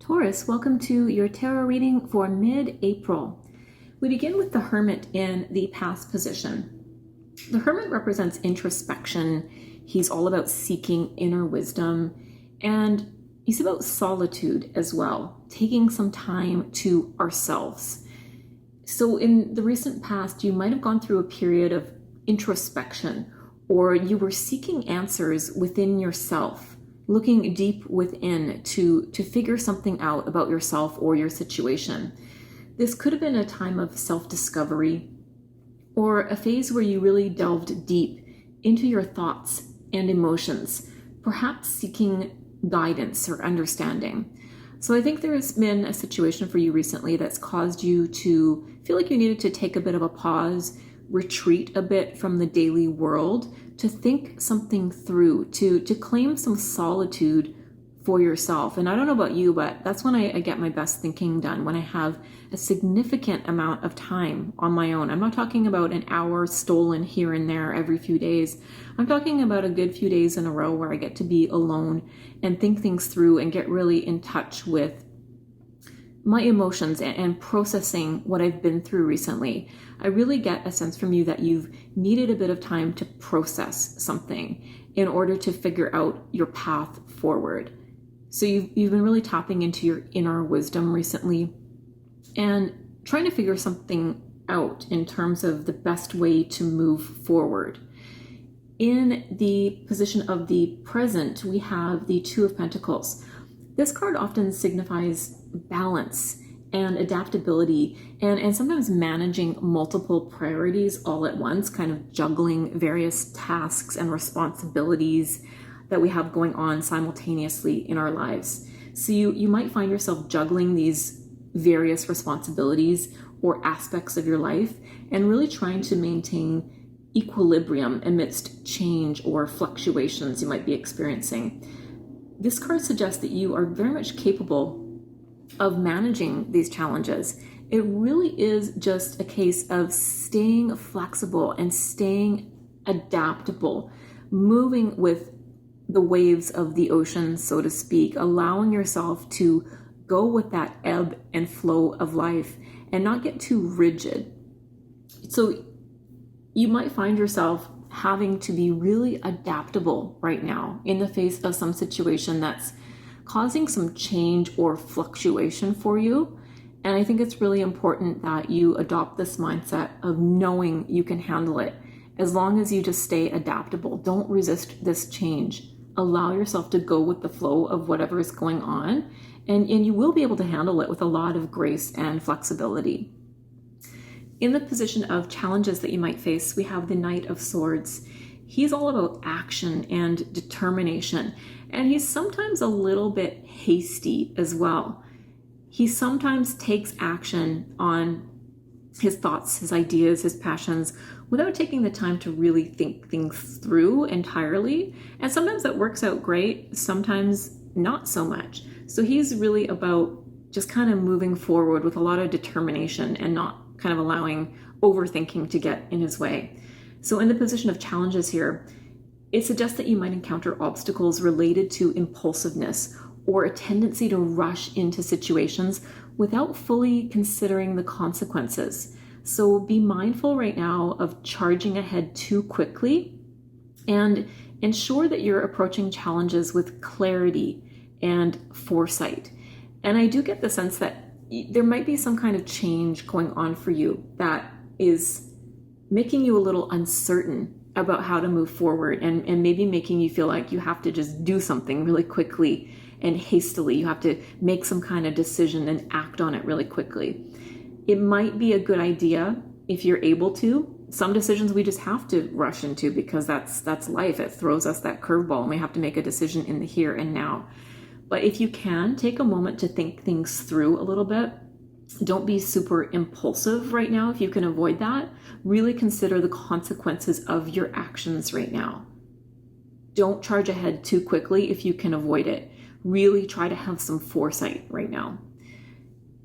Taurus, welcome to your tarot reading for mid-April. We begin with the Hermit in the past position. The Hermit represents introspection. He's all about seeking inner wisdom, and he's about solitude as well, taking some time to ourselves. So in the recent past, you might have gone through a period of introspection, or you were seeking answers within yourself, looking deep within to figure something out about yourself or your situation. This could have been a time of self-discovery or a phase where you really delved deep into your thoughts and emotions, perhaps seeking guidance or understanding. So I think there has been a situation for you recently that's caused you to feel like you needed to take a bit of a pause, retreat a bit from the daily world, to think something through, to claim some solitude for yourself. And I don't know about you, but that's when I get my best thinking done, when I have a significant amount of time on my own. I'm not talking about an hour stolen here and there every few days. I'm talking about a good few days in a row where I get to be alone and think things through and get really in touch with my emotions and processing what I've been through recently. I really get a sense from you that you've needed a bit of time to process something in order to figure out your path forward. So you've been really tapping into your inner wisdom recently and trying to figure something out in terms of the best way to move forward. In the position of the present, we have the Two of Pentacles. This card often signifies balance and adaptability and sometimes managing multiple priorities all at once, kind of juggling various tasks and responsibilities that we have going on simultaneously in our lives. So you might find yourself juggling these various responsibilities or aspects of your life and really trying to maintain equilibrium amidst change or fluctuations you might be experiencing. This card suggests that you are very much capable of managing these challenges. It really is just a case of staying flexible and staying adaptable, moving with the waves of the ocean, so to speak, allowing yourself to go with that ebb and flow of life and not get too rigid. So you might find yourself having to be really adaptable right now in the face of some situation that's causing some change or fluctuation for you. And I think it's really important that you adopt this mindset of knowing you can handle it as long as you just stay adaptable. Don't resist this change. Allow yourself to go with the flow of whatever is going on, and you will be able to handle it with a lot of grace and flexibility. In the position of challenges that you might face, we have the Knight of Swords. He's all about action and determination, and he's sometimes a little bit hasty as well. He sometimes takes action on his thoughts, his ideas, his passions, without taking the time to really think things through entirely. And sometimes that works out great, sometimes not so much. So he's really about just kind of moving forward with a lot of determination and not kind of allowing overthinking to get in his way. So in the position of challenges here, it suggests that you might encounter obstacles related to impulsiveness or a tendency to rush into situations without fully considering the consequences. So be mindful right now of charging ahead too quickly and ensure that you're approaching challenges with clarity and foresight. And I do get the sense that there might be some kind of change going on for you that is making you a little uncertain about how to move forward and maybe making you feel like you have to just do something really quickly and hastily. You have to make some kind of decision and act on it really quickly. It might be a good idea if you're able to. Some decisions we just have to rush into because that's life. It throws us that curveball and we have to make a decision in the here and now. But if you can, take a moment to think things through a little bit. Don't be super impulsive right now if you can avoid that. Really consider the consequences of your actions right now. Don't charge ahead too quickly if you can avoid it. Really try to have some foresight right now.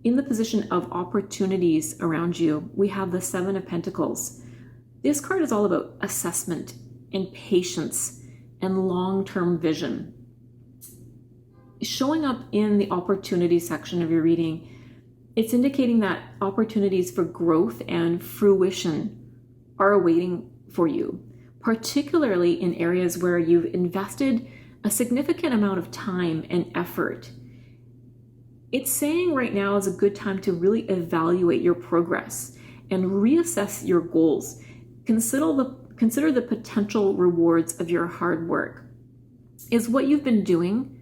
In the position of opportunities around you, we have the Seven of Pentacles. This card is all about assessment and patience and long-term vision. showing up in the opportunity section of your reading, it's indicating that opportunities for growth and fruition are awaiting for you, particularly in areas where you've invested a significant amount of time and effort. It's saying right now is a good time to really evaluate your progress and reassess your goals. Consider the potential rewards of your hard work. Is what you've been doing,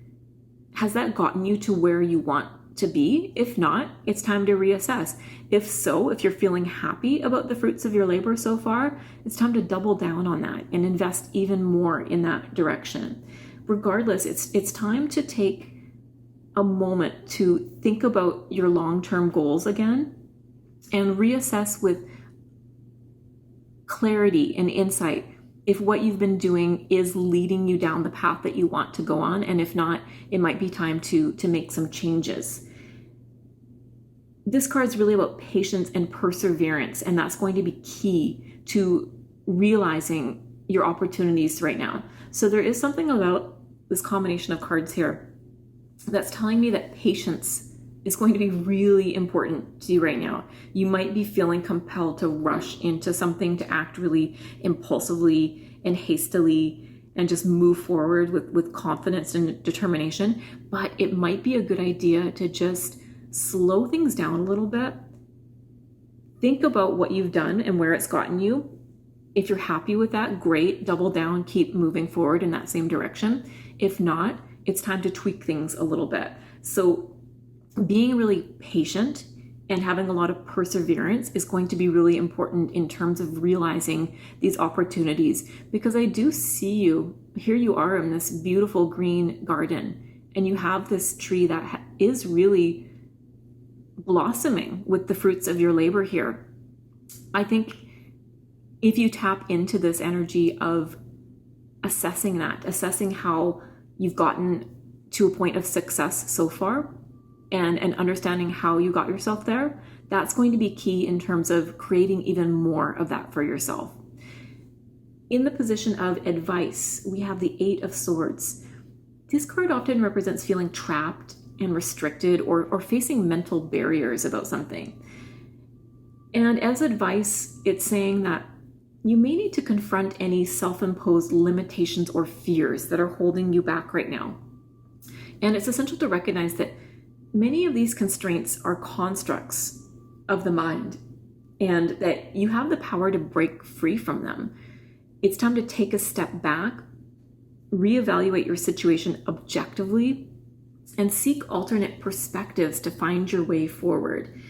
has that gotten you to where you want to be? If not, it's time to reassess. If so, if you're feeling happy about the fruits of your labor so far, it's time to double down on that and invest even more in that direction. Regardless, it's time to take a moment to think about your long-term goals again and reassess with clarity and insight if what you've been doing is leading you down the path that you want to go on, and if not, it might be time to make some changes. This card is really about patience and perseverance, and that's going to be key to realizing your opportunities right now. So there is something about this combination of cards here that's telling me that patience is going to be really important to you right now. You might be feeling compelled to rush into something, to act really impulsively and hastily and just move forward with confidence and determination. But it might be a good idea to just slow things down a little bit. Think about what you've done and where it's gotten you. If you're happy with that, great, double down, keep moving forward in that same direction. If not, it's time to tweak things a little bit. So being really patient and having a lot of perseverance is going to be really important in terms of realizing these opportunities, because I do see you, here you are in this beautiful green garden, and you have this tree that is really blossoming with the fruits of your labor here. I think if you tap into this energy of assessing how you've gotten to a point of success so far, and understanding how you got yourself there, that's going to be key in terms of creating even more of that for yourself. In the position of advice, we have the Eight of Swords. This card often represents feeling trapped and restricted or facing mental barriers about something. And as advice, it's saying that you may need to confront any self-imposed limitations or fears that are holding you back right now. And it's essential to recognize that many of these constraints are constructs of the mind, and that you have the power to break free from them. It's time to take a step back, reevaluate your situation objectively, and seek alternate perspectives to find your way forward.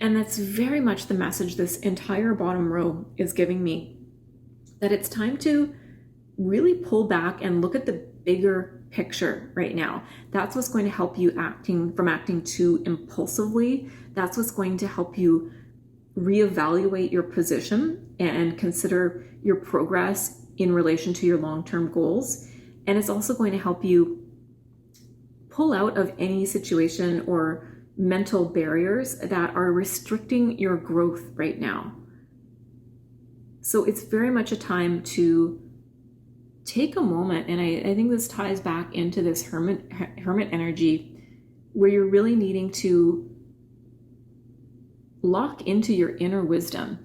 And that's very much the message this entire bottom row is giving me, that it's time to really pull back and look at the bigger picture right now. That's what's going to help you from acting too impulsively. That's what's going to help you reevaluate your position and consider your progress in relation to your long-term goals. And it's also going to help you pull out of any situation or mental barriers that are restricting your growth right now. So it's very much a time to take a moment, and I think this ties back into this hermit energy, where you're really needing to lock into your inner wisdom,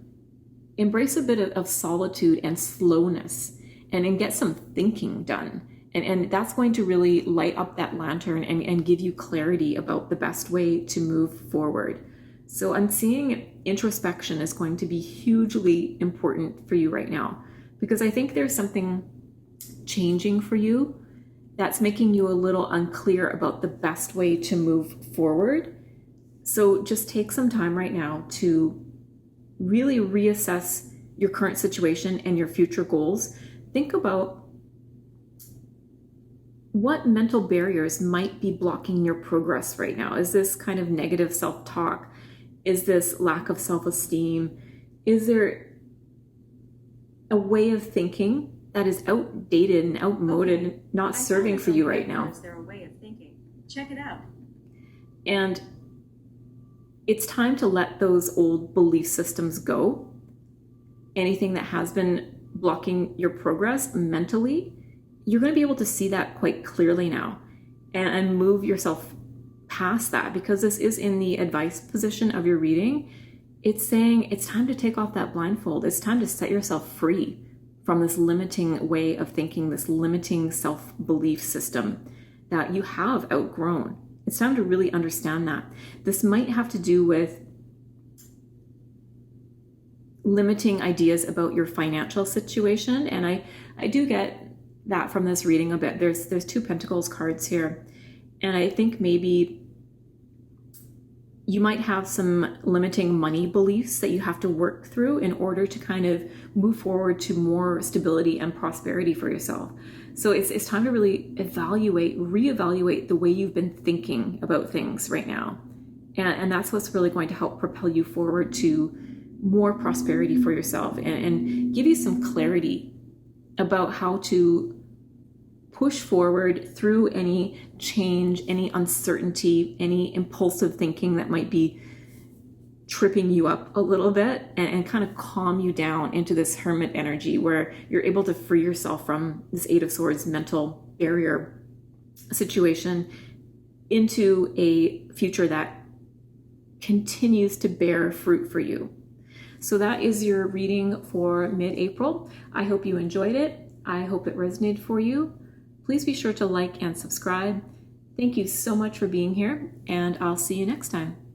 embrace a bit of solitude and slowness, and get some thinking done. And that's going to really light up that lantern and give you clarity about the best way to move forward. So I'm seeing introspection is going to be hugely important for you right now, because I think there's something changing for you that's making you a little unclear about the best way to move forward. So just take some time right now to really reassess your current situation and your future goals. Think about what mental barriers might be blocking your progress right now. Is this kind of negative self-talk? Is this lack of self-esteem? Is there a way of thinking that is outdated and outmoded, okay, not serving for you right now? Is there a way of thinking? Check it out. And it's time to let those old belief systems go. Anything that has been blocking your progress mentally, you're going to be able to see that quite clearly now. and move yourself past that, because this is in the advice position of your reading. It's saying it's time to take off that blindfold. It's time to set yourself free from this limiting way of thinking, this limiting self-belief system that you have outgrown. It's time to really understand that. This might have to do with limiting ideas about your financial situation. And I do get that from this reading a bit. There's 2 Pentacles cards here. And I think maybe you might have some limiting money beliefs that you have to work through in order to kind of move forward to more stability and prosperity for yourself. So it's time to really reevaluate the way you've been thinking about things right now. And that's what's really going to help propel you forward to more prosperity for yourself and give you some clarity about how to push forward through any change, any uncertainty, any impulsive thinking that might be tripping you up a little bit, and kind of calm you down into this Hermit energy where you're able to free yourself from this 8 of Swords mental barrier situation into a future that continues to bear fruit for you. So that is your reading for mid-April. I hope you enjoyed it. I hope it resonated for you. Please be sure to like and subscribe. Thank you so much for being here, and I'll see you next time.